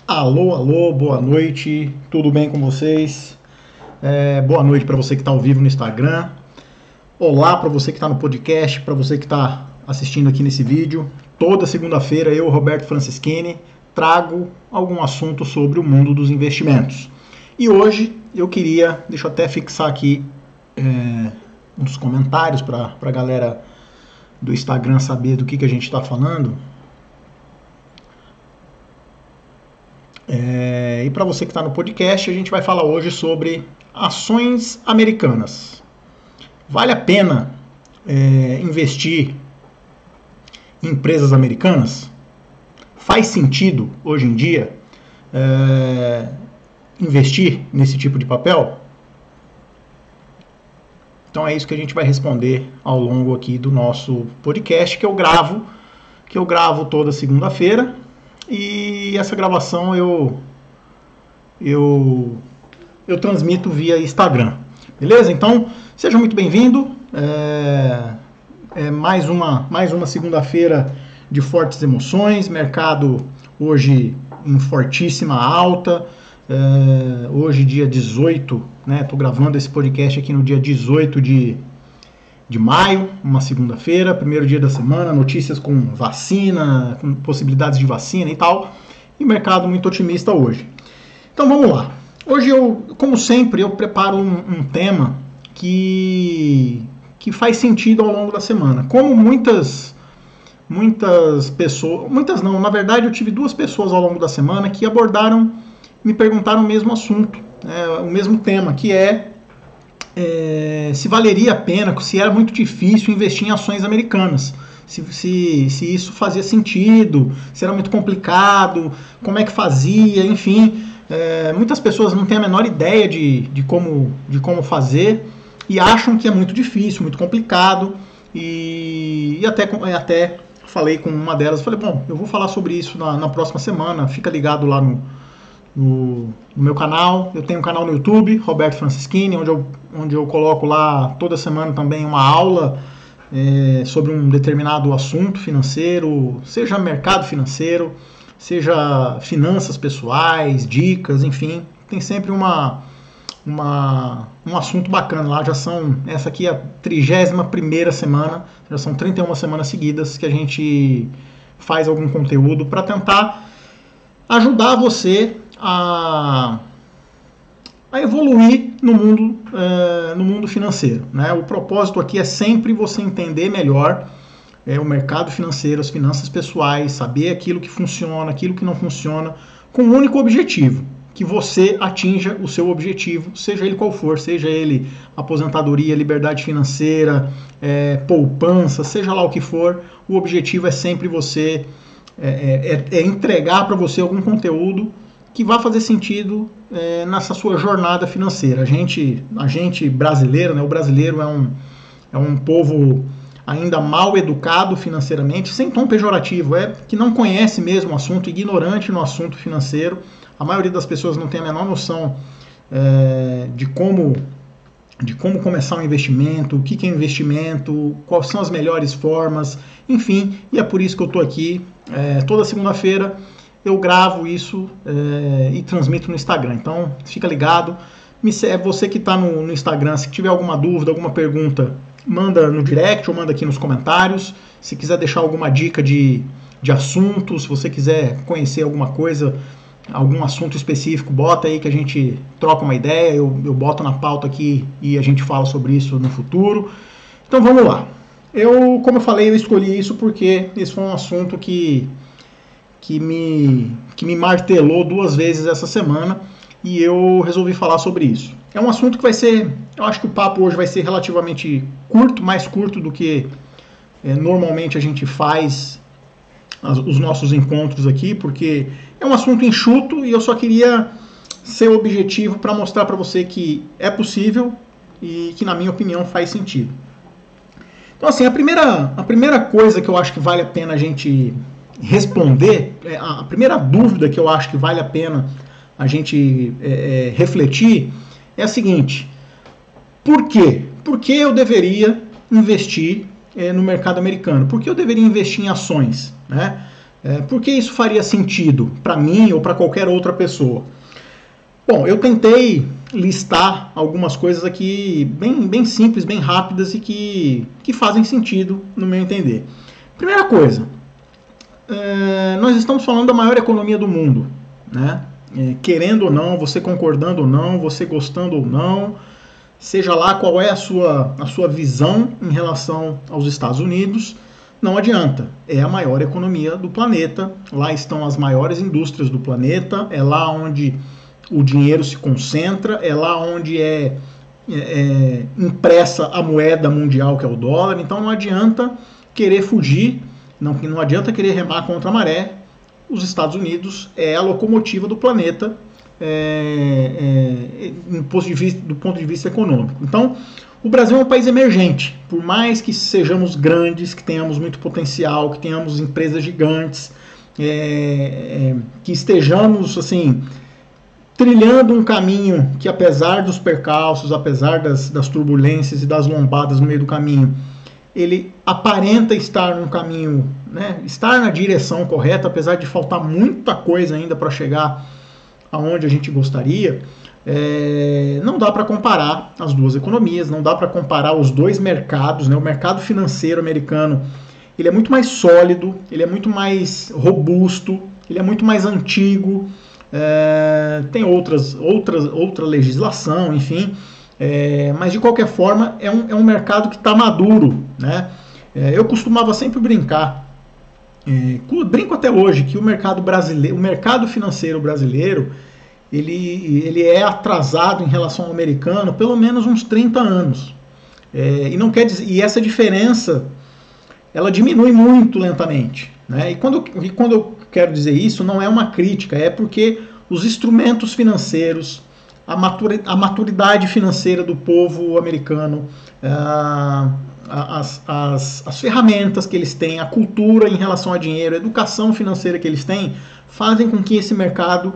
Alô, alô, boa noite, tudo bem com vocês? Boa noite para você que está ao vivo no Instagram. Olá para você que está no podcast, para você que está assistindo aqui nesse vídeo. Toda segunda-feira eu, Roberto Francischini, trago algum assunto sobre o mundo dos investimentos. E hoje eu queria, deixa eu até fixar aqui uns comentários para a galera do Instagram saber do que a gente está falando. E para você que está no podcast, a gente vai falar hoje sobre ações americanas. Vale a pena investir em empresas americanas? Faz sentido, hoje em dia, investir nesse tipo de papel? Então é isso que a gente vai responder ao longo aqui do nosso podcast, que eu gravo toda segunda-feira. E essa gravação eu transmito via Instagram. Beleza? Então, seja muito bem-vindo. Mais uma segunda-feira de fortes emoções. Mercado hoje em fortíssima alta. Hoje, dia 18, né? Estou gravando esse podcast aqui no dia 18 de maio, uma segunda-feira, primeiro dia da semana, notícias com vacina, com possibilidades de vacina e tal, e mercado muito otimista hoje. Então vamos lá. Hoje como sempre, eu preparo um tema que faz sentido ao longo da semana. Como muitas pessoas, muitas não, na verdade eu tive duas pessoas ao longo da semana que me perguntaram o mesmo assunto, o mesmo tema, que se valeria a pena, se era muito difícil investir em ações americanas, se isso fazia sentido, se era muito complicado, como é que fazia, enfim. Muitas pessoas não têm a menor ideia de como fazer e acham que é muito difícil, muito complicado, e até falei com uma delas, falei, bom, eu vou falar sobre isso na próxima semana, fica ligado lá no meu canal. Eu tenho um canal no YouTube, Roberto Francischini, onde eu coloco lá toda semana também uma aula sobre um determinado assunto financeiro, seja mercado financeiro, seja finanças pessoais, dicas, enfim, tem sempre um assunto bacana lá. Essa aqui é a 31ª semana, já são 31 semanas seguidas que a gente faz algum conteúdo para tentar ajudar você a evoluir no mundo financeiro, né? O propósito aqui é sempre você entender melhor o mercado financeiro, as finanças pessoais, saber aquilo que funciona, aquilo que não funciona, com um único objetivo, que você atinja o seu objetivo, seja ele qual for, seja ele aposentadoria, liberdade financeira, poupança, seja lá o que for, o objetivo é sempre você entregar para você algum conteúdo que vai fazer sentido nessa sua jornada financeira. A gente brasileiro, né, o brasileiro é um povo ainda mal educado financeiramente, sem tom pejorativo, que não conhece mesmo o assunto, ignorante no assunto financeiro. A maioria das pessoas não tem a menor noção de como começar um investimento, o que é investimento, quais são as melhores formas, enfim, e é por isso que eu estou aqui toda segunda-feira. Eu gravo isso e transmito no Instagram. Então, fica ligado. Você que está no Instagram, se tiver alguma dúvida, alguma pergunta, manda no direct ou manda aqui nos comentários. Se quiser deixar alguma dica de assunto, se você quiser conhecer alguma coisa, algum assunto específico, bota aí que a gente troca uma ideia, eu boto na pauta aqui e a gente fala sobre isso no futuro. Então, vamos lá. Como eu falei, eu escolhi isso porque esse foi um assunto que me martelou 2 vezes essa semana e eu resolvi falar sobre isso. É um assunto que eu acho que o papo hoje vai ser relativamente curto, mais curto do que normalmente a gente faz os nossos encontros aqui, porque é um assunto enxuto e eu só queria ser objetivo para mostrar para você que é possível e que, na minha opinião, faz sentido. Então, assim, a primeira coisa que eu acho que vale a pena a gente responder, a primeira dúvida que eu acho que vale a pena a gente refletir é a seguinte: por quê? Por que eu deveria investir no mercado americano? Por que eu deveria investir em ações, né? Por que isso faria sentido para mim ou para qualquer outra pessoa? Bom, eu tentei listar algumas coisas aqui bem simples, bem rápidas e que fazem sentido no meu entender. Primeira coisa, nós estamos falando da maior economia do mundo, né? Querendo ou não, você concordando ou não, você gostando ou não, seja lá qual é a sua visão em relação aos Estados Unidos, não adianta. É a maior economia do planeta, lá estão as maiores indústrias do planeta, é lá onde o dinheiro se concentra, é lá onde é impressa a moeda mundial, que é o dólar. Então não adianta querer fugir, não adianta querer remar contra a maré. Os Estados Unidos é a locomotiva do planeta do ponto de vista econômico. Então, o Brasil é um país emergente. Por mais que sejamos grandes, que tenhamos muito potencial, que tenhamos empresas gigantes, que estejamos assim trilhando um caminho que, apesar dos percalços, apesar das turbulências e das lombadas no meio do caminho, ele aparenta estar num caminho, né, estar na direção correta, apesar de faltar muita coisa ainda para chegar aonde a gente gostaria. Não dá para comparar as duas economias, não dá para comparar os dois mercados, né? O mercado financeiro americano, ele é muito mais sólido, ele é muito mais robusto, ele é muito mais antigo, tem outra legislação, enfim, mas de qualquer forma é um mercado que está maduro, né? Eu costumava sempre brincar, brinco até hoje, que o mercado financeiro brasileiro, ele é atrasado em relação ao americano pelo menos uns 30 anos. E não quer dizer, e essa diferença ela diminui muito lentamente, né? E quando eu quero dizer isso, não é uma crítica, é porque os instrumentos financeiros, a maturidade financeira do povo americano, as ferramentas que eles têm, a cultura em relação a dinheiro, a educação financeira que eles têm, fazem com que esse mercado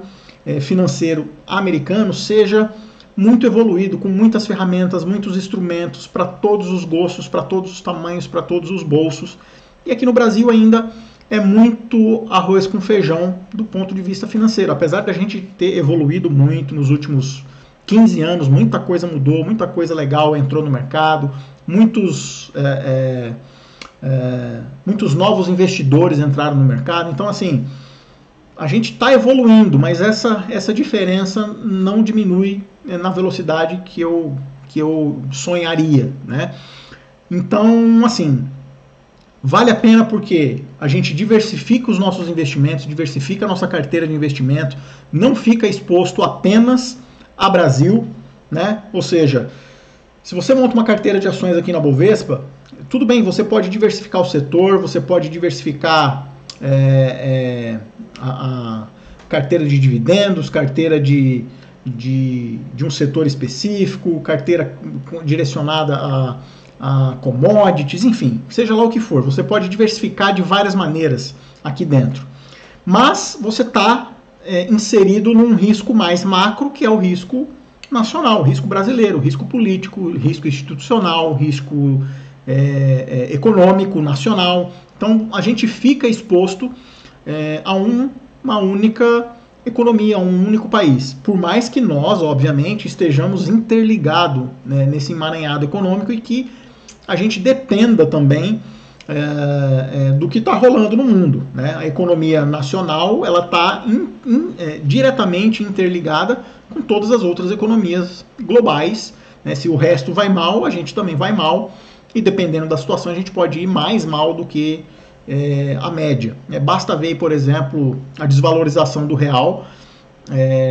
financeiro americano seja muito evoluído, com muitas ferramentas, muitos instrumentos para todos os gostos, para todos os tamanhos, para todos os bolsos. E aqui no Brasil ainda é muito arroz com feijão do ponto de vista financeiro. Apesar da gente ter evoluído muito nos últimos 15 anos, muita coisa mudou, muita coisa legal entrou no mercado, muitos novos investidores entraram no mercado. Então, assim, a gente está evoluindo, mas essa diferença não diminui na velocidade que eu sonharia, né? Então, assim, vale a pena porque a gente diversifica os nossos investimentos, diversifica a nossa carteira de investimento, não fica exposto apenas a Brasil, né? Ou seja, se você monta uma carteira de ações aqui na Bovespa, tudo bem, você pode diversificar o setor, você pode diversificar a carteira de dividendos, carteira de um setor específico, carteira direcionada a commodities, enfim, seja lá o que for. Você pode diversificar de várias maneiras aqui dentro. Mas você está inserido num risco mais macro, que é o risco nacional, o risco brasileiro, o risco político, o risco institucional, o risco econômico nacional. Então, a gente fica exposto a uma única economia, a um único país. Por mais que nós, obviamente, estejamos interligados, né, nesse emaranhado econômico e que a gente dependa também do que está rolando no mundo, né? A economia nacional ela está diretamente interligada com todas as outras economias globais, né? Se o resto vai mal, a gente também vai mal, e dependendo da situação a gente pode ir mais mal do que a média. Basta ver, por exemplo, a desvalorização do real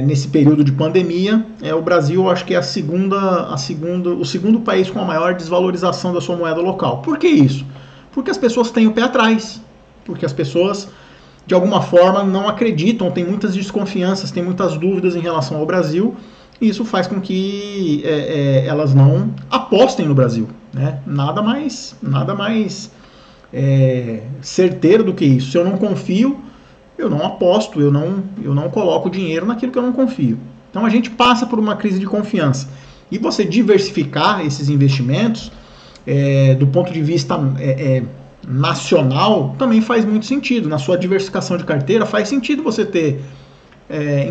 nesse período de pandemia. O Brasil, acho que é o segundo país com a maior desvalorização da sua moeda local. Por que isso? Porque as pessoas têm o pé atrás, porque as pessoas, de alguma forma, não acreditam, têm muitas desconfianças, têm muitas dúvidas em relação ao Brasil, e isso faz com que elas não apostem no Brasil, né? Nada mais certeiro do que isso. Se eu não confio, eu não aposto, eu não coloco dinheiro naquilo que eu não confio. Então a gente passa por uma crise de confiança. E você diversificar esses investimentos do ponto de vista nacional, também faz muito sentido. Na sua diversificação de carteira, faz sentido você ter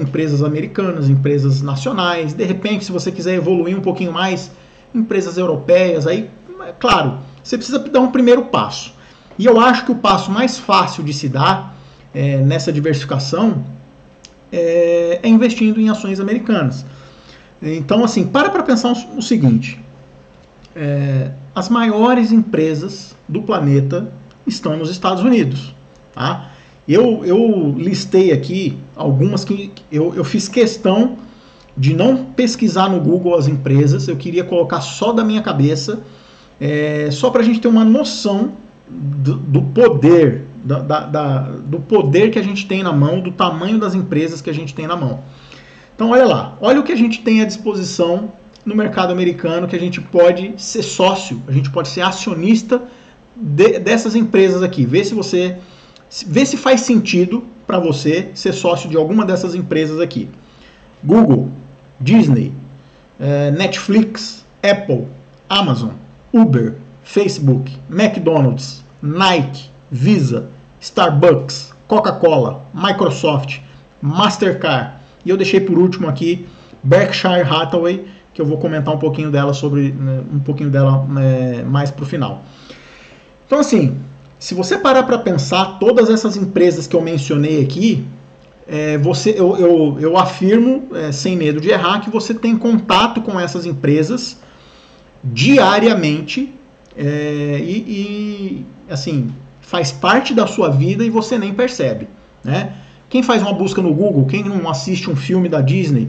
empresas americanas, empresas nacionais. De repente, se você quiser evoluir um pouquinho mais, empresas europeias. Aí, claro, você precisa dar um primeiro passo. E eu acho que o passo mais fácil de se dar nessa diversificação é investindo em ações americanas. Então, assim, para pensar o seguinte. As maiores empresas do planeta estão nos Estados Unidos. Tá? Eu listei aqui algumas que eu fiz questão de não pesquisar no Google as empresas, eu queria colocar só da minha cabeça, só para a gente ter uma noção do poder, do poder que a gente tem na mão, do tamanho das empresas que a gente tem na mão. Então olha lá, olha o que a gente tem à disposição no mercado americano, que a gente pode ser sócio, a gente pode ser acionista dessas empresas aqui. Vê se faz sentido para você ser sócio de alguma dessas empresas aqui. Google, Disney, Netflix, Apple, Amazon, Uber, Facebook, McDonald's, Nike, Visa, Starbucks, Coca-Cola, Microsoft, Mastercard. E eu deixei por último aqui Berkshire Hathaway, que eu vou comentar um pouquinho dela mais para o final. Então, assim, se você parar para pensar, todas essas empresas que eu mencionei aqui, eu afirmo, sem medo de errar, que você tem contato com essas empresas diariamente assim, faz parte da sua vida e você nem percebe, né? Quem faz uma busca no Google, quem não assiste um filme da Disney,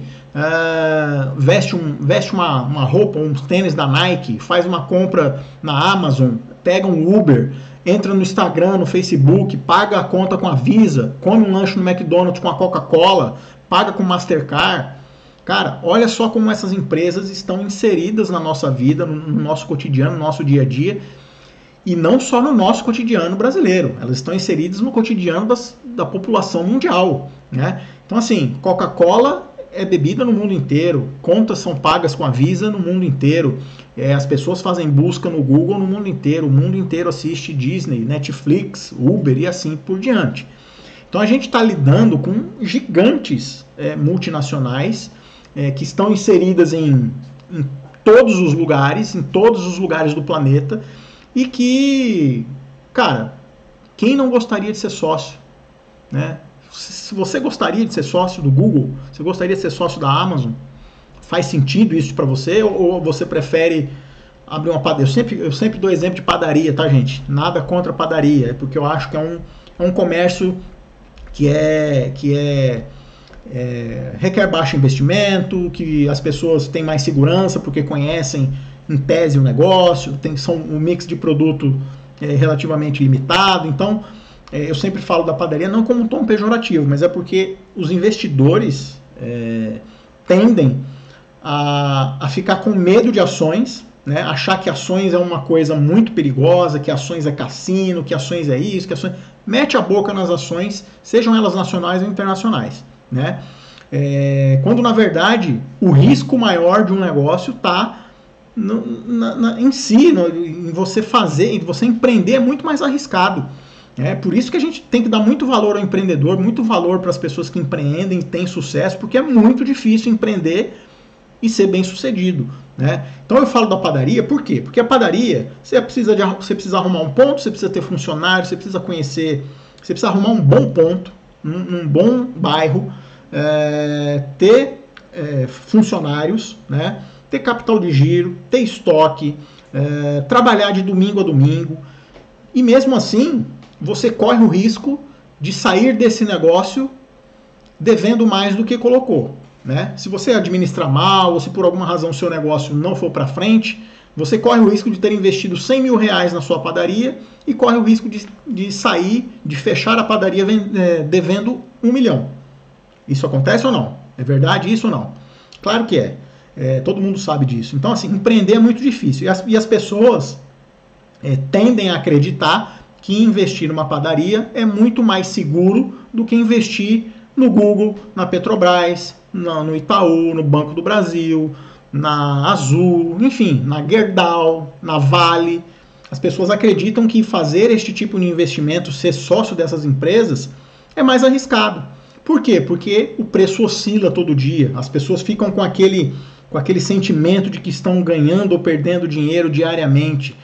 veste uma roupa, um tênis da Nike, faz uma compra na Amazon, pega um Uber, entra no Instagram, no Facebook, paga a conta com a Visa, come um lanche no McDonald's com a Coca-Cola, paga com Mastercard. Cara, olha só como essas empresas estão inseridas na nossa vida, no nosso cotidiano, no nosso dia a dia. E não só no nosso cotidiano brasileiro, elas estão inseridas no cotidiano da população mundial, né? Então, assim, Coca-Cola é bebida no mundo inteiro, contas são pagas com a Visa no mundo inteiro, as pessoas fazem busca no Google no mundo inteiro, o mundo inteiro assiste Disney, Netflix, Uber e assim por diante. Então, a gente está lidando com gigantes multinacionais que estão inseridas em todos os lugares do planeta, e que, cara, quem não gostaria de ser sócio, né? Se você gostaria de ser sócio do Google, você gostaria de ser sócio da Amazon, faz sentido isso para você, ou você prefere abrir uma padaria? Eu sempre dou exemplo de padaria, tá, gente? Nada contra a padaria, porque eu acho que é um comércio que requer baixo investimento, que as pessoas têm mais segurança porque conhecem em tese o negócio, são um mix de produto relativamente limitado. Então, eu sempre falo da padaria não como um tom pejorativo, mas é porque os investidores tendem a ficar com medo de ações, né? Achar que ações é uma coisa muito perigosa, que ações é cassino, que ações é isso, que ações... Mete a boca nas ações, sejam elas nacionais ou internacionais, né? Quando, na verdade, o risco maior de um negócio está em si, em você fazer, em você empreender, é muito mais arriscado. Por isso que a gente tem que dar muito valor ao empreendedor, muito valor para as pessoas que empreendem e têm sucesso, porque é muito difícil empreender e ser bem sucedido, né? Então eu falo da padaria, por quê? Porque a padaria, você precisa arrumar um ponto, você precisa ter funcionário, você precisa conhecer, você precisa arrumar um bom ponto, um bom bairro, ter funcionários, né? Ter capital de giro, ter estoque, trabalhar de domingo a domingo. E mesmo assim, você corre o risco de sair desse negócio devendo mais do que colocou, né? Se você administrar mal, ou se por alguma razão o seu negócio não for para frente, você corre o risco de ter investido 100 mil reais na sua padaria e corre o risco de sair, de fechar a padaria devendo 1 milhão. Isso acontece ou não? É verdade isso ou não? Claro que é. Todo mundo sabe disso. Então, assim, empreender é muito difícil. E as pessoas tendem a acreditar que investir numa padaria é muito mais seguro do que investir no Google, na Petrobras, no Itaú, no Banco do Brasil, na Azul, enfim, na Gerdau, na Vale. As pessoas acreditam que fazer este tipo de investimento, ser sócio dessas empresas, é mais arriscado. Por quê? Porque o preço oscila todo dia. As pessoas ficam com aquele sentimento de que estão ganhando ou perdendo dinheiro diariamente.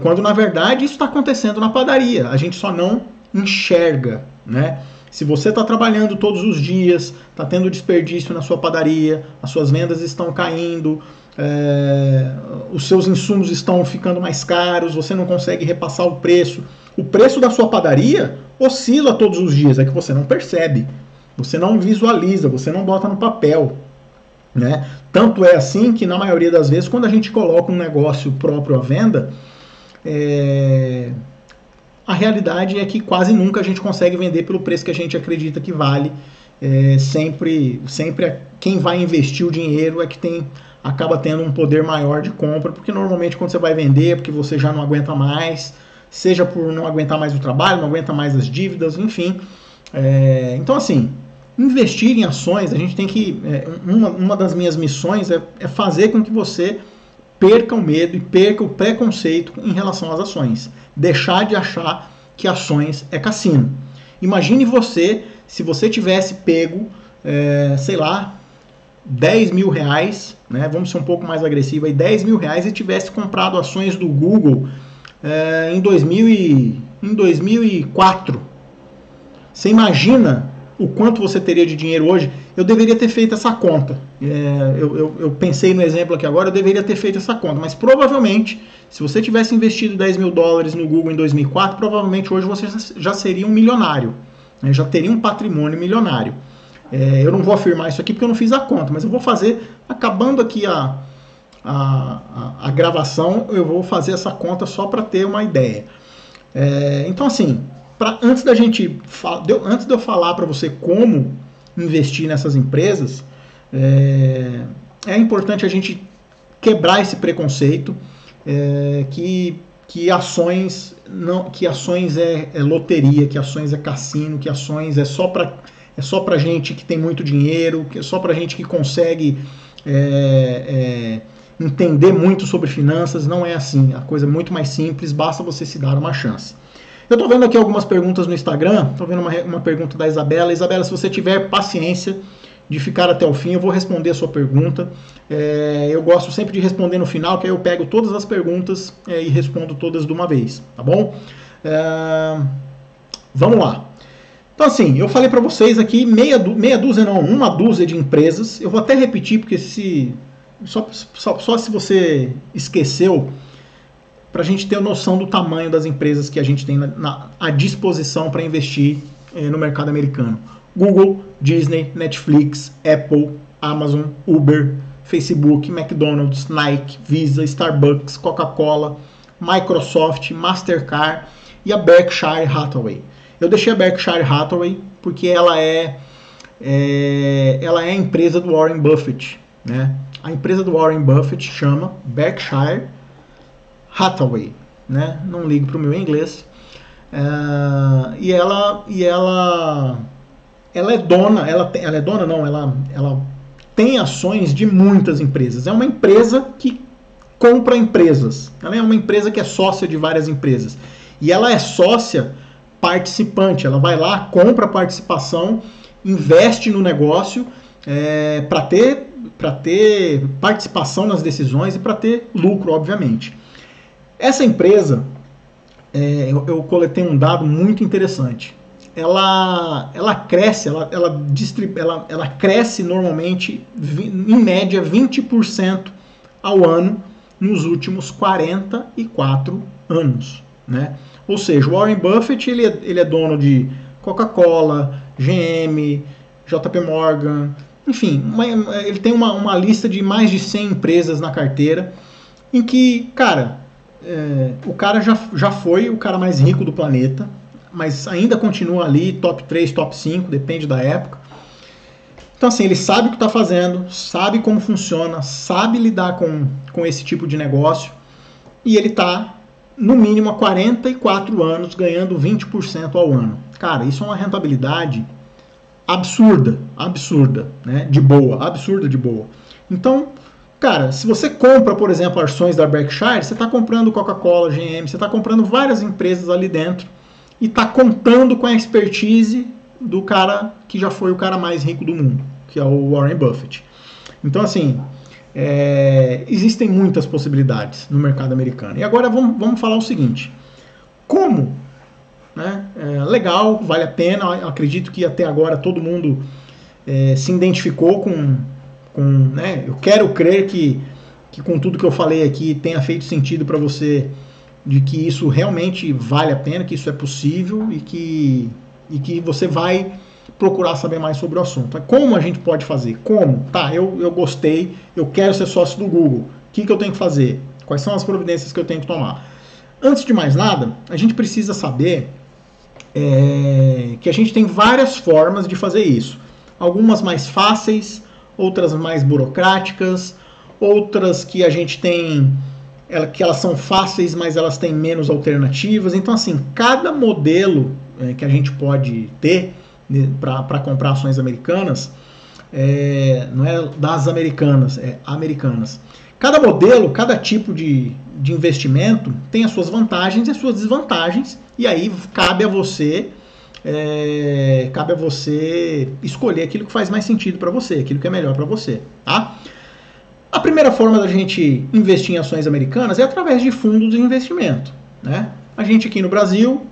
Quando, na verdade, isso está acontecendo na padaria. A gente só não enxerga, né? Se você está trabalhando todos os dias, está tendo desperdício na sua padaria, as suas vendas estão caindo, os seus insumos estão ficando mais caros, você não consegue repassar o preço da sua padaria oscila todos os dias, é que você não percebe, você não visualiza, você não bota no papel, né? Tanto é assim que na maioria das vezes, quando a gente coloca um negócio próprio à venda, a realidade é que quase nunca a gente consegue vender pelo preço que a gente acredita que vale. Sempre quem vai investir o dinheiro é que acaba tendo um poder maior de compra, porque normalmente quando você vai vender é porque você já não aguenta mais, seja por não aguentar mais o trabalho, não aguenta mais as dívidas, enfim. Então, assim, investir em ações, a gente tem que... uma das minhas missões é fazer com que você perca o medo e perca o preconceito em relação às ações. Deixar de achar que ações é cassino. Imagine você, se você tivesse pego, sei lá, 10 mil reais, né, vamos ser um pouco mais agressivo, aí, 10 mil reais e tivesse comprado ações do Google em 2004. Você imagina o quanto você teria de dinheiro hoje? Eu deveria ter feito essa conta. Eu pensei no exemplo aqui agora, eu deveria ter feito essa conta, mas provavelmente, se você tivesse investido 10 mil dólares no Google em 2004, provavelmente hoje você já seria um milionário, né, já teria um patrimônio milionário. Eu não vou afirmar isso aqui porque eu não fiz a conta, mas eu vou fazer, acabando aqui a gravação, eu vou fazer essa conta só para ter uma ideia. Então, assim, antes de eu falar para você como investir nessas empresas, é importante a gente quebrar esse preconceito que ações é loteria, que ações é cassino, que ações é só para gente que tem muito dinheiro, que é só para gente que consegue entender muito sobre finanças. Não é assim, a coisa é muito mais simples, basta você se dar uma chance. Eu estou vendo aqui algumas perguntas no Instagram, estou vendo uma pergunta da Isabela. Isabela, se você tiver paciência de ficar até o fim, eu vou responder a sua pergunta. Eu gosto sempre de responder no final, que aí eu pego todas as perguntas e respondo todas de uma vez, tá bom? Vamos lá. Então, assim, eu falei para vocês aqui uma dúzia de empresas. Eu vou até repetir, porque só se você esqueceu, para a gente ter noção do tamanho das empresas que a gente tem à disposição para investir no mercado americano. Google, Disney, Netflix, Apple, Amazon, Uber, Facebook, McDonald's, Nike, Visa, Starbucks, Coca-Cola, Microsoft, Mastercard e a Berkshire Hathaway. Eu deixei a Berkshire Hathaway porque ela é a empresa do Warren Buffett, né? A empresa do Warren Buffett chama Berkshire Hathaway, né? Não ligo para o meu inglês. E ela é dona, ela tem ações de muitas empresas. É uma empresa que compra empresas. Ela é uma empresa que é sócia de várias empresas. E ela é sócia participante. Ela vai lá, compra a participação, investe no negócio para ter participação nas decisões e para ter lucro, obviamente. Essa empresa, eu coletei um dado muito interessante. Ela cresce, ela cresce normalmente, em média, 20% ao ano nos últimos 44 anos, né? Ou seja, o Warren Buffett ele é dono de Coca-Cola, GM, JP Morgan, enfim, ele tem uma lista de mais de 100 empresas na carteira, em que, cara, o cara já foi o cara mais rico do planeta, mas ainda continua ali, top 3, top 5, depende da época. Então, assim, ele sabe o que está fazendo, sabe como funciona, sabe lidar com esse tipo de negócio, e ele está, no mínimo, há 44 anos, ganhando 20% ao ano. Cara, isso é uma rentabilidade absurda, né? De boa, absurda de boa. Então, Cara, se você compra, por exemplo, ações da Berkshire, você está comprando Coca-Cola, GM, você está comprando várias empresas ali dentro e está contando com a expertise do cara que já foi o cara mais rico do mundo, que é o Warren Buffett. Então, assim, existem muitas possibilidades no mercado americano. E agora vamos falar o seguinte: como? Né? Legal, vale a pena. Acredito que até agora todo mundo se identificou com né? Eu quero crer que com tudo que eu falei aqui tenha feito sentido para você, de que isso realmente vale a pena, que isso é possível e que você vai procurar saber mais sobre o assunto. Como a gente pode fazer? Como? Tá, eu gostei, eu quero ser sócio do Google. O que eu tenho que fazer? Quais são as providências que eu tenho que tomar? Antes de mais nada, a gente precisa saber que a gente tem várias formas de fazer isso. Algumas mais fáceis, outras mais burocráticas, outras que a gente tem, que elas são fáceis, mas elas têm menos alternativas. Então, assim, cada modelo que a gente pode ter para comprar ações americanas, não é das americanas, é americanas. Cada modelo, cada tipo de investimento tem as suas vantagens e as suas desvantagens, e aí cabe a você escolher aquilo que faz mais sentido para você, aquilo que é melhor para você, tá? A primeira forma da gente investir em ações americanas é através de fundos de investimento, né? A gente aqui no Brasil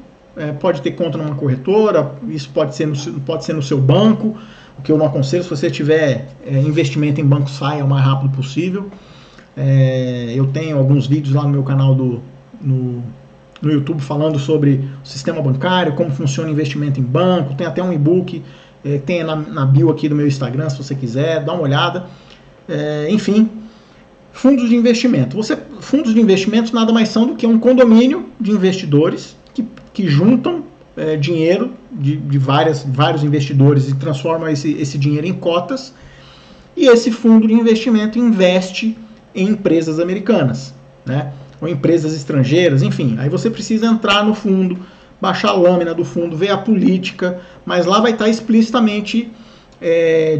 pode ter conta numa corretora, isso pode ser no seu banco, o que eu não aconselho. Se você tiver investimento em banco, saia o mais rápido possível. Eu tenho alguns vídeos lá no meu canal no YouTube falando sobre o sistema bancário, como funciona o investimento em banco, tem até um e-book, tem na bio aqui do meu Instagram, se você quiser, dá uma olhada. Enfim, fundos de investimento. Fundos de investimentos nada mais são do que um condomínio de investidores que juntam dinheiro de vários investidores e transformam esse dinheiro em cotas, e esse fundo de investimento investe em empresas americanas, né? Ou empresas estrangeiras, enfim. Aí você precisa entrar no fundo, baixar a lâmina do fundo, ver a política, mas lá vai estar explicitamente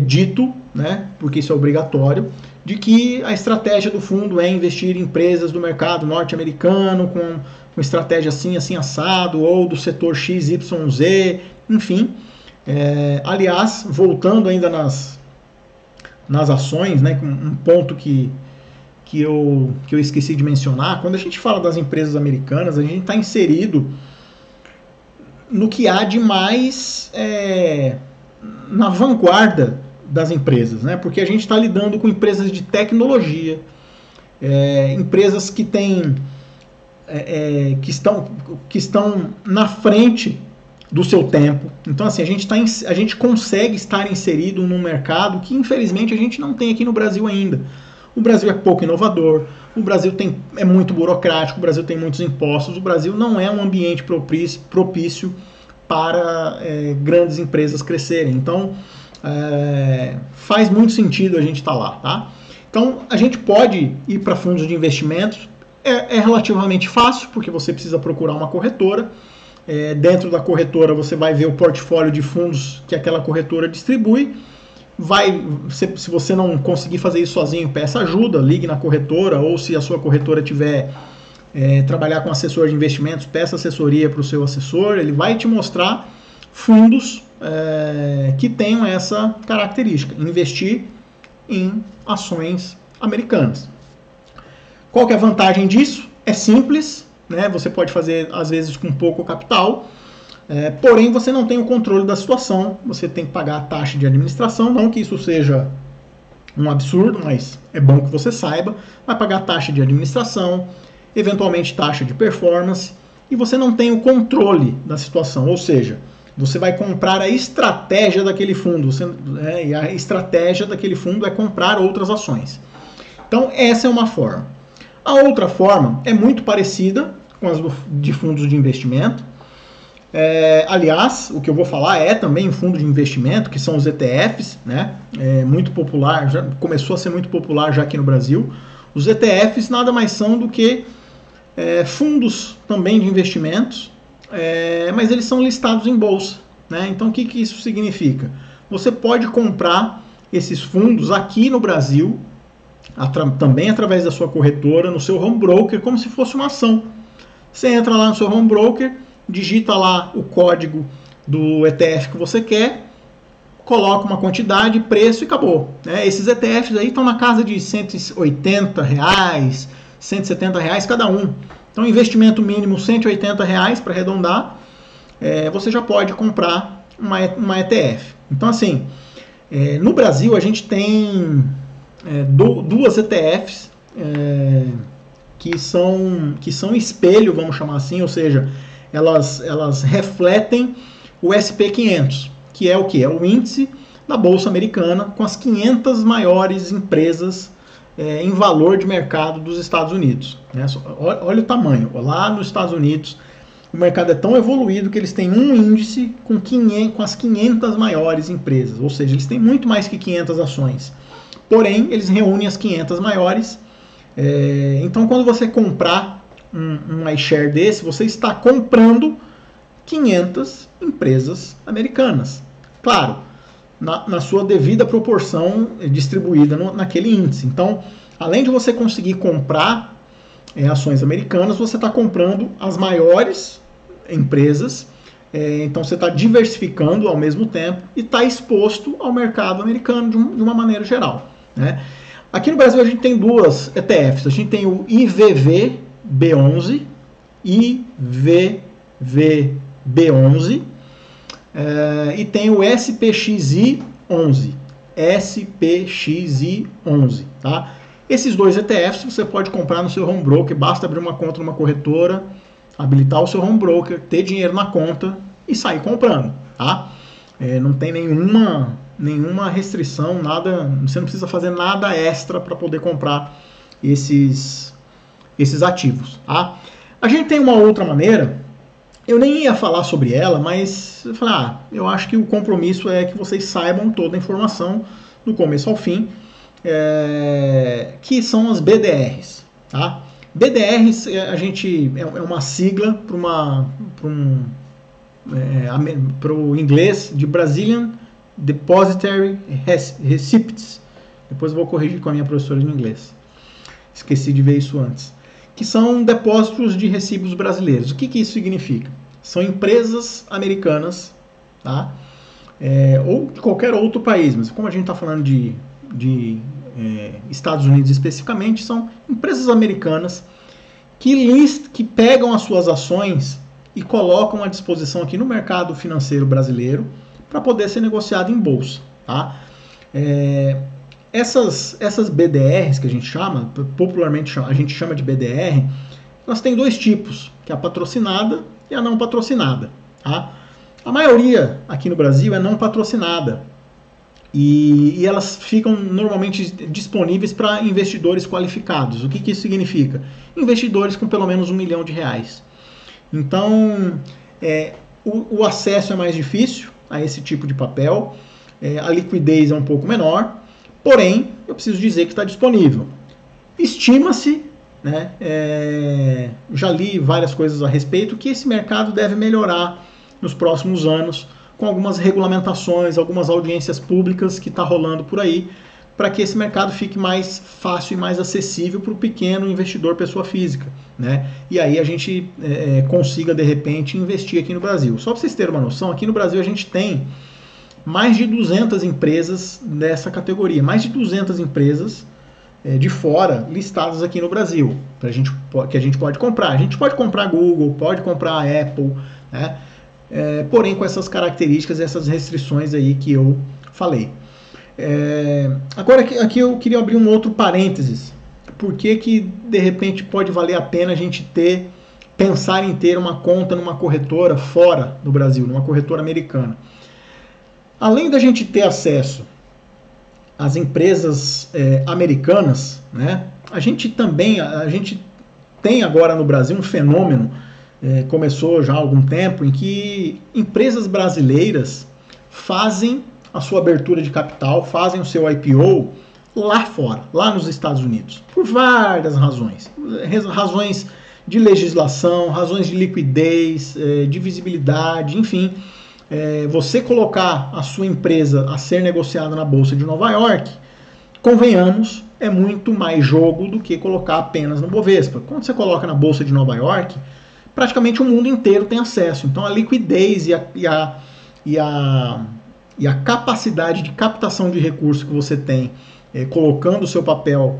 dito, né, porque isso é obrigatório, de que a estratégia do fundo é investir em empresas do mercado norte-americano com estratégia assim, assim, assado, ou do setor XYZ, enfim. Aliás, voltando ainda nas ações, né, um ponto que eu esqueci de mencionar: quando a gente fala das empresas americanas, a gente está inserido no que há de mais na vanguarda das empresas, né? Porque a gente está lidando com empresas de tecnologia, empresas que têm que estão na frente do seu tempo. Então, assim, a gente consegue estar inserido num mercado que, infelizmente, a gente não tem aqui no Brasil ainda. O Brasil é pouco inovador, o Brasil é muito burocrático, o Brasil tem muitos impostos, o Brasil não é um ambiente propício para grandes empresas crescerem. Então, faz muito sentido a gente estar lá, tá? Então, a gente pode ir para fundos de investimentos. É relativamente fácil, porque você precisa procurar uma corretora. Dentro da corretora você vai ver o portfólio de fundos que aquela corretora distribui. Se você não conseguir fazer isso sozinho, peça ajuda, ligue na corretora, ou se a sua corretora tiver trabalhar com assessor de investimentos, peça assessoria para o seu assessor. Ele vai te mostrar fundos que tenham essa característica: investir em ações americanas. Qual que é a vantagem disso? É simples, né? Você pode fazer às vezes com pouco capital, porém você não tem o controle da situação. Você tem que pagar a taxa de administração, não que isso seja um absurdo, mas é bom que você saiba. Vai pagar taxa de administração, eventualmente taxa de performance, e você não tem o controle da situação. Ou seja, você vai comprar a estratégia daquele fundo, e a estratégia daquele fundo é comprar outras ações. Então, essa é uma forma. A outra forma é muito parecida com as de fundos de investimento. Aliás, o que eu vou falar é também um fundo de investimento, que são os ETFs, né? Muito popular, já começou a ser muito popular já aqui no Brasil. Os ETFs nada mais são do que fundos também de investimentos, mas eles são listados em bolsa, né? Então, o que isso significa? Você pode comprar esses fundos aqui no Brasil também através da sua corretora, no seu home broker, como se fosse uma ação. Você entra lá no seu home broker, digita lá o código do ETF que você quer, coloca uma quantidade, preço e acabou. Esses ETFs aí estão na casa de R$180, R$170 cada um. Então, investimento mínimo R$180 para arredondar, você já pode comprar uma ETF. Então, assim, no Brasil a gente tem duas ETFs que são espelho, vamos chamar assim, ou seja, elas refletem o SP500, que é o que? É o índice da Bolsa Americana com as 500 maiores empresas em valor de mercado dos Estados Unidos. Olha o tamanho. Lá nos Estados Unidos, o mercado é tão evoluído que eles têm um índice com as 500 maiores empresas, ou seja, eles têm muito mais que 500 ações. Porém, eles reúnem as 500 maiores. Então, quando você comprar um iShare desse, você está comprando 500 empresas americanas. Claro, na sua devida proporção distribuída naquele índice. Então, além de você conseguir comprar ações americanas, você está comprando as maiores empresas. Então, você está diversificando ao mesmo tempo e está exposto ao mercado americano de uma maneira geral. Aqui no Brasil a gente tem duas ETFs. A gente tem o IVVB11, IVVB11, e tem o SPXI11. SPXI11, tá? Esses dois ETFs você pode comprar no seu home broker, basta abrir uma conta numa corretora, habilitar o seu home broker, ter dinheiro na conta e sair comprando, tá? Não tem nenhuma restrição, nada, você não precisa fazer nada extra para poder comprar esses ativos, tá? A gente tem uma outra maneira. Eu nem ia falar sobre ela, mas eu falei, eu acho que o compromisso é que vocês saibam toda a informação do começo ao fim, que são as BDRs. Tá? BDRs é uma sigla para o inglês de Brazilian Depositary Receipts. Depois eu vou corrigir com a minha professora de inglês. Esqueci de ver isso antes. Que são depósitos de recibos brasileiros. O que isso significa? São empresas americanas, tá? Ou de qualquer outro país, mas como a gente está falando de Estados Unidos especificamente, são empresas americanas que pegam as suas ações e colocam à disposição aqui no mercado financeiro brasileiro para poder ser negociado em bolsa. Tá? Essas BDRs que a gente chama, popularmente a gente chama de BDR, elas têm dois tipos, que é a patrocinada e a não patrocinada. Tá? A maioria aqui no Brasil é não patrocinada e elas ficam normalmente disponíveis para investidores qualificados. O que isso significa? Investidores com pelo menos R$1 milhão. Então, o acesso é mais difícil a esse tipo de papel, a liquidez é um pouco menor. Porém, eu preciso dizer que está disponível. Estima-se, já li várias coisas a respeito, que esse mercado deve melhorar nos próximos anos, com algumas regulamentações, algumas audiências públicas que está rolando por aí, para que esse mercado fique mais fácil e mais acessível para o pequeno investidor, pessoa física. E aí a gente consiga, de repente, investir aqui no Brasil. Só para vocês terem uma noção, aqui no Brasil a gente tem mais de 200 empresas dessa categoria, mais de 200 empresas de fora listadas aqui no Brasil, que a gente pode comprar. A gente pode comprar Google, pode comprar Apple, porém com essas características, essas restrições aí que eu falei. Agora aqui eu queria abrir um outro parênteses. Por que de repente pode valer a pena a gente pensar em ter uma conta numa corretora fora do Brasil, numa corretora americana? Além da gente ter acesso às empresas americanas, a gente tem agora no Brasil um fenômeno, começou já há algum tempo, em que empresas brasileiras fazem a sua abertura de capital, fazem o seu IPO lá fora, lá nos Estados Unidos, por várias razões. Razões de legislação, razões de liquidez, de visibilidade, enfim. Você colocar a sua empresa a ser negociada na Bolsa de Nova York, convenhamos é muito mais jogo do que colocar apenas no Bovespa. Quando você coloca na Bolsa de Nova York, praticamente o mundo inteiro tem acesso. Então a liquidez e a capacidade de captação de recursos que você tem colocando o seu papel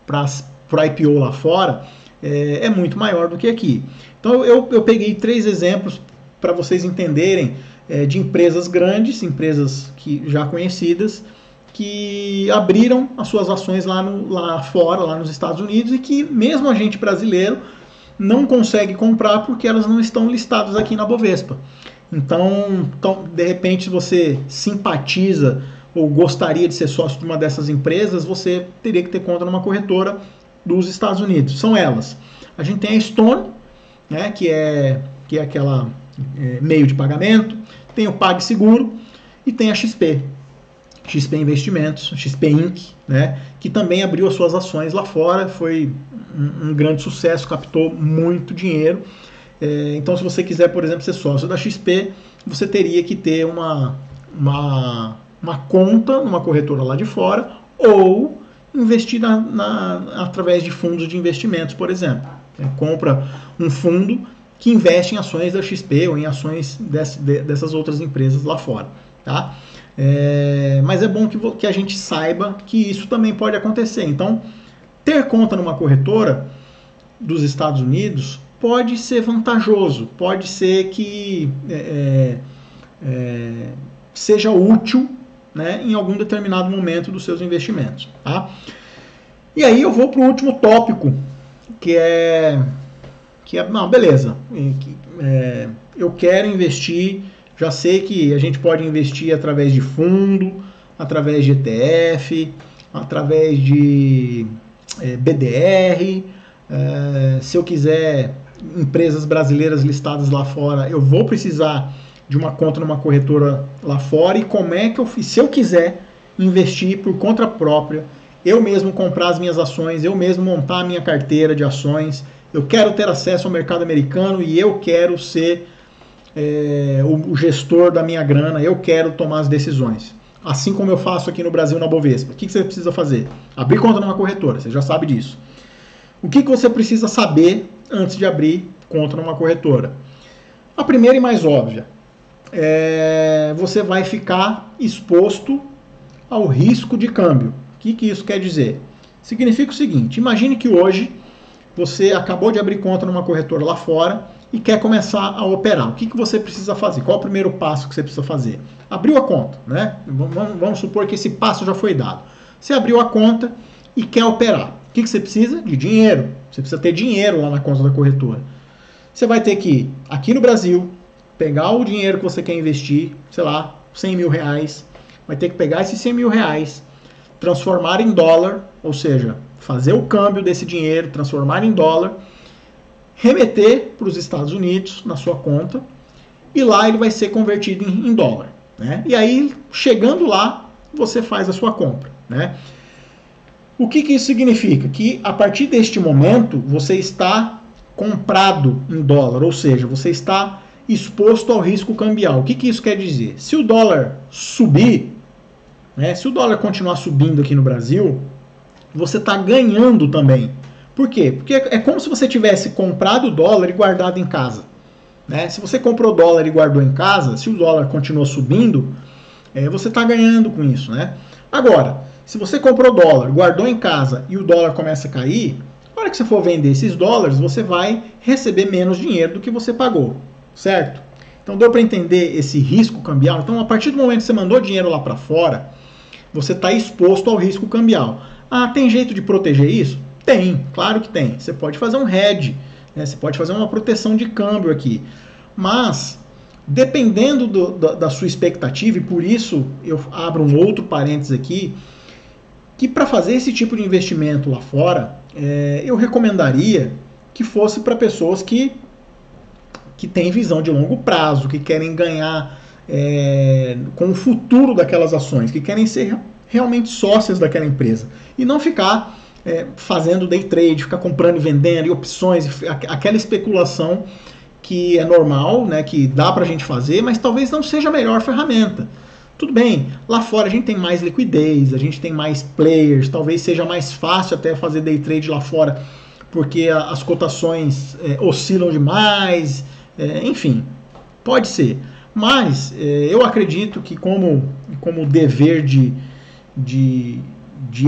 para o IPO lá fora é muito maior do que aqui. Então eu peguei 3 exemplos para vocês entenderem de empresas grandes, empresas já conhecidas, que abriram as suas ações lá fora, lá nos Estados Unidos, e que mesmo a gente brasileiro não consegue comprar porque elas não estão listadas aqui na Bovespa. Então, de repente, se você simpatiza ou gostaria de ser sócio de uma dessas empresas, você teria que ter conta numa corretora dos Estados Unidos. São elas. A gente tem a Stone, né, que é aquela meio de pagamento, tem o PagSeguro e tem a XP Investimentos, XP Inc., né, que também abriu as suas ações lá fora, foi um grande sucesso, captou muito dinheiro. Então, se você quiser, por exemplo, ser sócio da XP, você teria que ter uma conta numa corretora lá de fora ou investir através de fundos de investimentos, por exemplo. Compra um fundo que investe em ações da XP ou em ações dessas outras empresas lá fora. Tá? Mas é bom que a gente saiba que isso também pode acontecer. Então, ter conta numa corretora dos Estados Unidos pode ser vantajoso, pode ser que seja útil, né, em algum determinado momento dos seus investimentos. Tá? E aí eu vou para o último tópico, que é não, beleza, eu quero investir, já sei que a gente pode investir através de fundo, através de ETF, através de BDR, se eu quiser empresas brasileiras listadas lá fora, eu vou precisar de uma conta numa corretora lá fora, e como é que eu fiz? Se eu quiser investir por conta própria, eu mesmo comprar as minhas ações, eu mesmo montar a minha carteira de ações, eu quero ter acesso ao mercado americano e eu quero ser o gestor da minha grana, eu quero tomar as decisões. Assim como eu faço aqui no Brasil na Bovespa. O que você precisa fazer? Abrir conta numa corretora, você já sabe disso. O que você precisa saber antes de abrir conta numa corretora? A primeira e mais óbvia, você vai ficar exposto ao risco de câmbio. O que isso quer dizer? Significa o seguinte: imagine que hoje você acabou de abrir conta numa corretora lá fora e quer começar a operar. O que você precisa fazer? Qual é o primeiro passo que você precisa fazer? Abriu a conta, né? Vamos supor que esse passo já foi dado. Você abriu a conta e quer operar. O que você precisa? De dinheiro. Você precisa ter dinheiro lá na conta da corretora. Você vai ter que, aqui no Brasil, pegar o dinheiro que você quer investir, sei lá, 100 mil reais, vai ter que pegar esses 100 mil reais, transformar em dólar, ou seja, fazer o câmbio desse dinheiro, transformar em dólar, remeter para os Estados Unidos na sua conta, e lá ele vai ser convertido em dólar. Né? E aí, chegando lá, você faz a sua compra. Né? O que isso significa? Que a partir deste momento, você está comprado em dólar, ou seja, você está exposto ao risco cambial. O que isso quer dizer? Se o dólar subir, né, se o dólar continuar subindo aqui no Brasil, você está ganhando também. Por quê? Porque é como se você tivesse comprado o dólar e guardado em casa. Né? Se você comprou dólar e guardou em casa, se o dólar continua subindo, você está ganhando com isso. Né? Agora, se você comprou dólar, guardou em casa e o dólar começa a cair, na hora que você for vender esses dólares, você vai receber menos dinheiro do que você pagou. Certo? Então deu para entender esse risco cambial? Então, a partir do momento que você mandou dinheiro lá para fora, você está exposto ao risco cambial. Ah, tem jeito de proteger isso? Tem, claro que tem. Você pode fazer um hedge, né? Você pode fazer uma proteção de câmbio aqui. Mas, dependendo da sua expectativa, e por isso eu abro um outro parênteses aqui, que para fazer esse tipo de investimento lá fora, eu recomendaria que fosse para pessoas que têm visão de longo prazo, que querem ganhar com o futuro daquelas ações, que querem ser realmente sócias daquela empresa. E não ficar fazendo day trade, ficar comprando e vendendo, e opções, aquela especulação que é normal, né, que dá para a gente fazer, mas talvez não seja a melhor ferramenta. Tudo bem, lá fora a gente tem mais liquidez, a gente tem mais players, talvez seja mais fácil até fazer day trade lá fora, porque as cotações oscilam demais, enfim, pode ser. Mas eu acredito que como dever de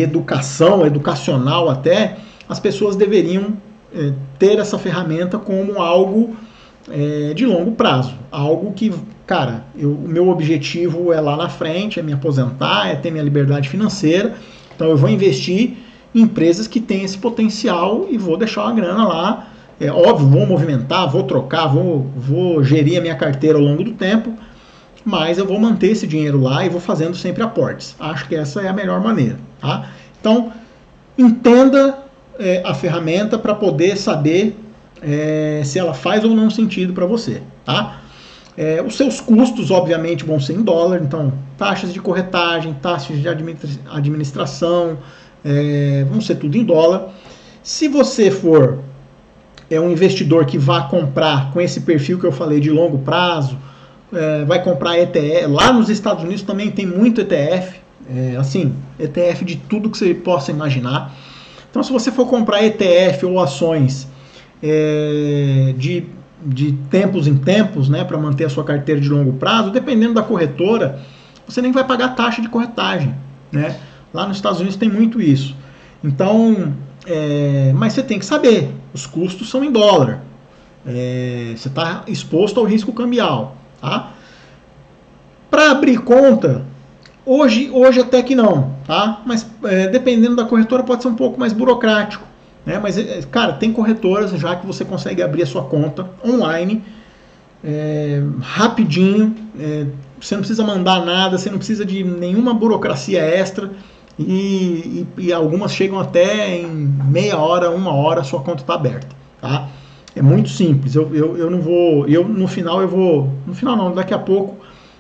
educação, educacional até, as pessoas deveriam ter essa ferramenta como algo de longo prazo. Algo que, cara, o meu objetivo é lá na frente, é me aposentar, é ter minha liberdade financeira. Então eu vou investir em empresas que têm esse potencial e vou deixar uma grana lá. É óbvio, vou movimentar, vou trocar, vou gerir a minha carteira ao longo do tempo, mas eu vou manter esse dinheiro lá e vou fazendo sempre aportes. Acho que essa é a melhor maneira. Tá? Então, entenda a ferramenta para poder saber se ela faz ou não sentido para você. Tá? Os seus custos, obviamente, vão ser em dólar, então taxas de corretagem, taxas de administração, vão ser tudo em dólar. Se você for um investidor que vá comprar com esse perfil que eu falei de longo prazo, vai comprar ETF, lá nos Estados Unidos também tem muito ETF, assim, ETF de tudo que você possa imaginar. Então, se você for comprar ETF ou ações de tempos em tempos, né, para manter a sua carteira de longo prazo, dependendo da corretora, você nem vai pagar taxa de corretagem, né? Lá nos Estados Unidos tem muito isso. Então, mas você tem que saber, os custos são em dólar. Você está exposto ao risco cambial. Tá? Para abrir conta, hoje até que não, tá? Mas dependendo da corretora pode ser um pouco mais burocrático. Né? Mas, cara, tem corretoras já que você consegue abrir a sua conta online rapidinho. Você não precisa mandar nada, você não precisa de nenhuma burocracia extra. E algumas chegam até em meia hora, uma hora, a sua conta está aberta. Tá? É muito simples. Eu não vou. No final não, daqui a pouco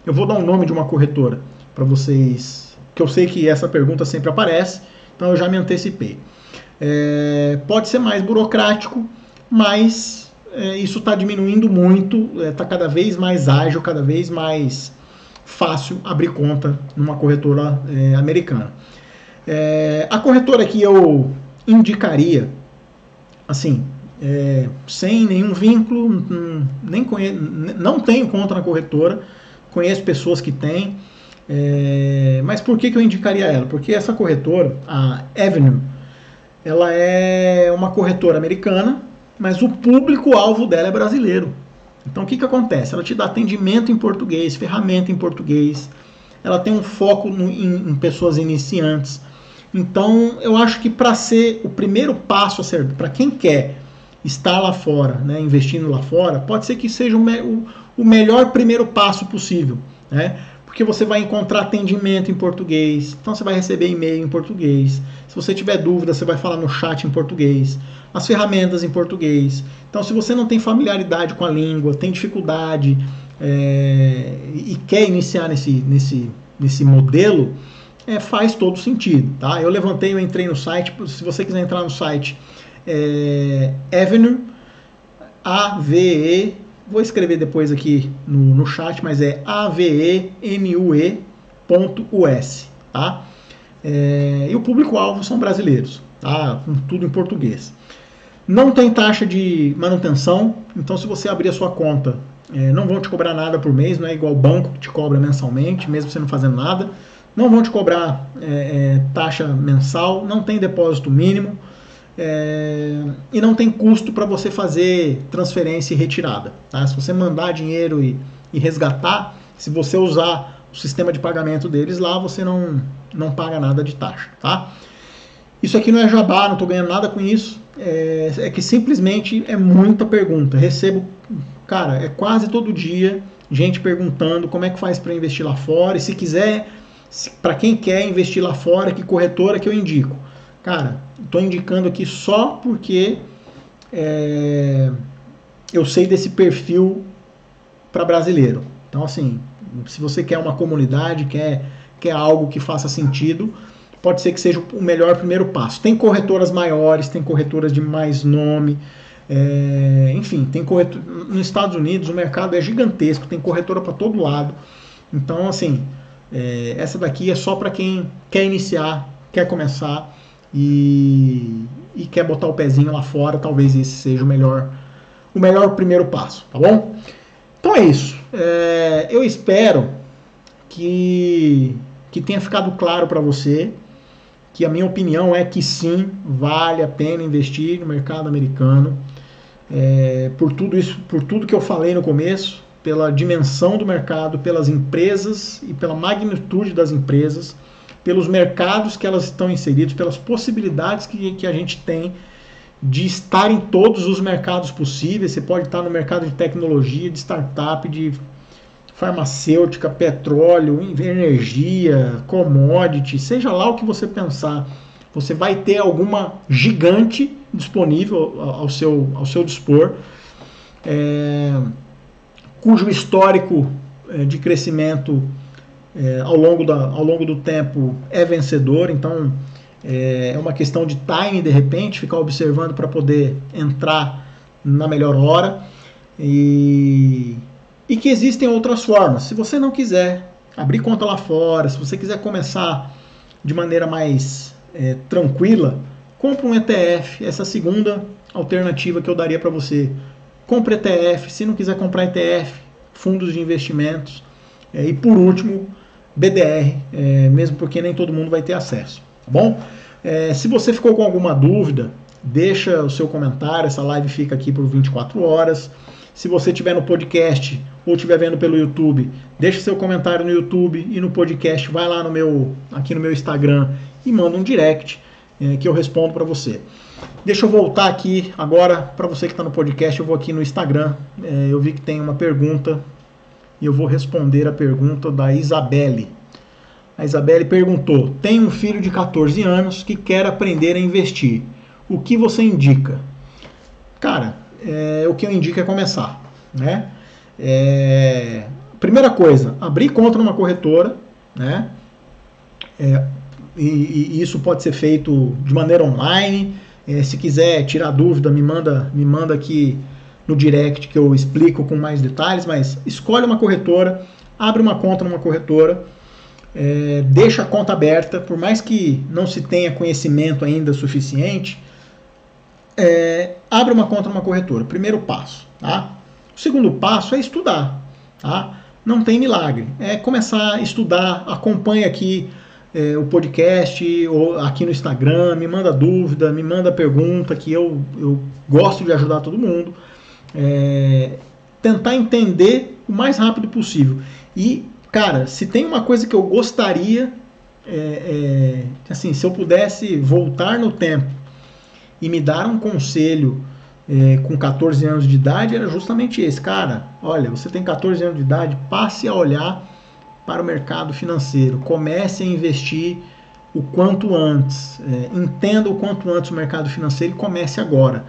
eu vou dar um nome de uma corretora para vocês, que eu sei que essa pergunta sempre aparece, então eu já me antecipei. Pode ser mais burocrático, mas isso está diminuindo muito, está cada vez mais ágil, cada vez mais fácil abrir conta numa corretora americana. A corretora que eu indicaria, assim, sem nenhum vínculo, não tenho conta na corretora, conheço pessoas que têm, mas por que eu indicaria ela? Porque essa corretora, a Avenue, ela é uma corretora americana, mas o público-alvo dela é brasileiro. Então o que acontece? Ela te dá atendimento em português, ferramenta em português, ela tem um foco em pessoas iniciantes. Então eu acho que para ser o primeiro passo a ser, para quem quer estar lá fora, né, investindo lá fora, pode ser que seja o melhor primeiro passo possível, né? Porque você vai encontrar atendimento em português, então você vai receber e-mail em português. Se você tiver dúvida, você vai falar no chat em português, as ferramentas em português. Então, se você não tem familiaridade com a língua, tem dificuldade e quer iniciar nesse modelo, faz todo sentido, tá? Eu entrei no site, se você quiser entrar no site, Avenue, AVE, vou escrever depois aqui no chat, mas é avenue.us, tá? E o público-alvo são brasileiros, tá? Com tudo em português. Não tem taxa de manutenção, então se você abrir a sua conta, não vão te cobrar nada por mês, não é igual o banco que te cobra mensalmente, mesmo você não fazendo nada. Não vão te cobrar taxa mensal, não tem depósito mínimo, e não tem custo para você fazer transferência e retirada. Tá? Se você mandar dinheiro e resgatar, se você usar o sistema de pagamento deles lá, você não paga nada de taxa. Tá? Isso aqui não é jabá, não estou ganhando nada com isso, é que simplesmente é muita pergunta. Recebo, cara, quase todo dia gente perguntando como é que faz para investir lá fora, e se quiser, para quem quer investir lá fora, que corretora que eu indico. Cara, estou indicando aqui só porque eu sei desse perfil para brasileiro. Então, assim, se você quer uma comunidade, quer algo que faça sentido, pode ser que seja o melhor primeiro passo. Tem corretoras maiores, tem corretoras de mais nome, enfim, tem nos Estados Unidos o mercado é gigantesco, tem corretora para todo lado. Então, assim, Essa daqui é só para quem quer iniciar, quer começar e quer botar o pezinho lá fora. Talvez esse seja o melhor primeiro passo, tá bom? Então é isso. Eu espero que tenha ficado claro para você que a minha opinião é que sim, vale a pena investir no mercado americano, por tudo que eu falei no começo, pela dimensão do mercado, pelas empresas e pela magnitude das empresas, pelos mercados que elas estão inseridas, pelas possibilidades que a gente tem de estar em todos os mercados possíveis. Você pode estar no mercado de tecnologia, de startup, de farmacêutica, petróleo, energia, commodity, seja lá o que você pensar, você vai ter alguma gigante disponível ao seu dispor, cujo histórico de crescimento ao longo do tempo é vencedor. Então é uma questão de time, de repente, ficar observando para poder entrar na melhor hora. E que existem outras formas. Se você não quiser abrir conta lá fora, se você quiser começar de maneira mais tranquila, compre um ETF. Essa segunda alternativa que eu daria para você. Compre ETF. Se não quiser comprar ETF, fundos de investimentos. E por último, BDR, mesmo porque nem todo mundo vai ter acesso. Tá bom? Se você ficou com alguma dúvida, deixa o seu comentário. Essa live fica aqui por 24 horas. Se você estiver no podcast ou estiver vendo pelo YouTube, deixa seu comentário no YouTube e no podcast. Vai lá aqui no meu Instagram e manda um direct que eu respondo para você. Deixa eu voltar aqui agora para você que está no podcast. Eu vou aqui no Instagram. Eu vi que tem uma pergunta e eu vou responder a pergunta da Isabelle. A Isabelle perguntou: tem um filho de 14 anos que quer aprender a investir. O que você indica? Cara, o que eu indico é começar, né? Primeira coisa, abrir conta numa corretora, né? E isso pode ser feito de maneira online. Se quiser tirar dúvida, me manda aqui no direct que eu explico com mais detalhes. Mas escolhe uma corretora, abre uma conta numa corretora, deixa a conta aberta, por mais que não se tenha conhecimento ainda suficiente. Abre uma conta numa corretora, primeiro passo, tá? O segundo passo é estudar, tá? Não tem milagre, é começar a estudar. Acompanhe aqui o podcast ou aqui no Instagram, me manda dúvida, me manda pergunta, que eu gosto de ajudar todo mundo. Tentar entender o mais rápido possível. E, cara, se tem uma coisa que eu gostaria, assim, se eu pudesse voltar no tempo e me dar um conselho com 14 anos de idade, era justamente esse. Cara, olha, você tem 14 anos de idade, passe a olhar para o mercado financeiro, comece a investir o quanto antes, entenda o quanto antes o mercado financeiro e comece agora.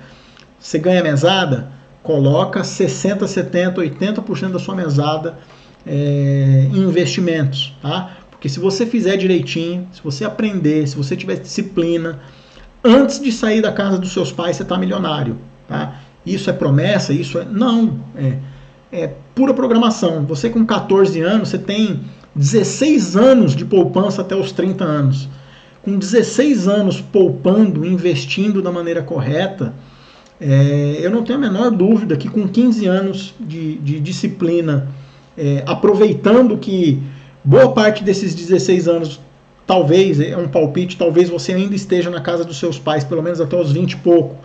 Você ganha mesada? Coloca 60%, 70%, 80% da sua mesada em investimentos, tá? Porque se você fizer direitinho, se você aprender, se você tiver disciplina, antes de sair da casa dos seus pais, você está milionário, tá? Isso é promessa? Isso é... Não, é pura programação. Você com 14 anos, você tem 16 anos de poupança até os 30 anos. Com 16 anos poupando, investindo da maneira correta, eu não tenho a menor dúvida que com 15 anos de disciplina, aproveitando que boa parte desses 16 anos, talvez, é um palpite, talvez você ainda esteja na casa dos seus pais, pelo menos até os 20 e pouco.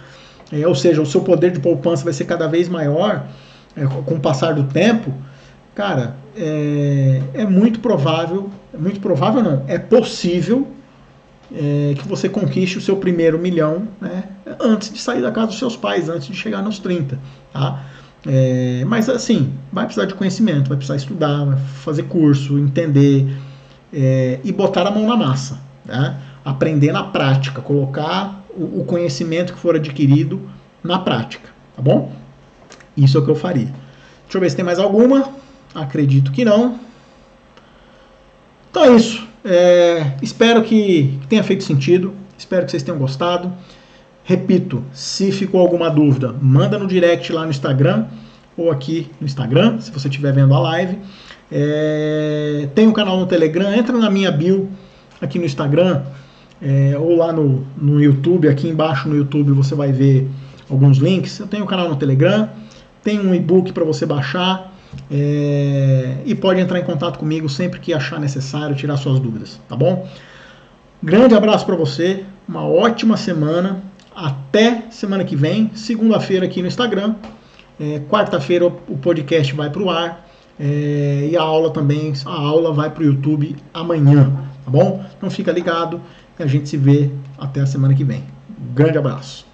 Ou seja, o seu poder de poupança vai ser cada vez maior com o passar do tempo. Cara, é muito provável não, é possível que você conquiste o seu primeiro milhão, né, antes de sair da casa dos seus pais, antes de chegar nos 30, tá? Mas assim, vai precisar de conhecimento, vai precisar estudar, vai fazer curso, entender e botar a mão na massa, né? Aprender na prática, colocar o conhecimento que for adquirido na prática, tá bom? Isso é o que eu faria. Deixa eu ver se tem mais alguma. Acredito que não. Então é isso. Espero que tenha feito sentido. Espero que vocês tenham gostado. Repito, se ficou alguma dúvida, manda no direct lá no Instagram ou aqui no Instagram, se você estiver vendo a live. Tem um canal no Telegram, entra na minha bio aqui no Instagram, ou lá no YouTube, aqui embaixo no YouTube você vai ver alguns links. Eu tenho um canal no Telegram, tem um e-book para você baixar, e pode entrar em contato comigo sempre que achar necessário, tirar suas dúvidas, tá bom? Grande abraço para você, uma ótima semana, até semana que vem, segunda-feira aqui no Instagram, quarta-feira o podcast vai para o ar, e a aula vai para o YouTube amanhã, tá bom? Então fica ligado e a gente se vê até a semana que vem. Um grande abraço.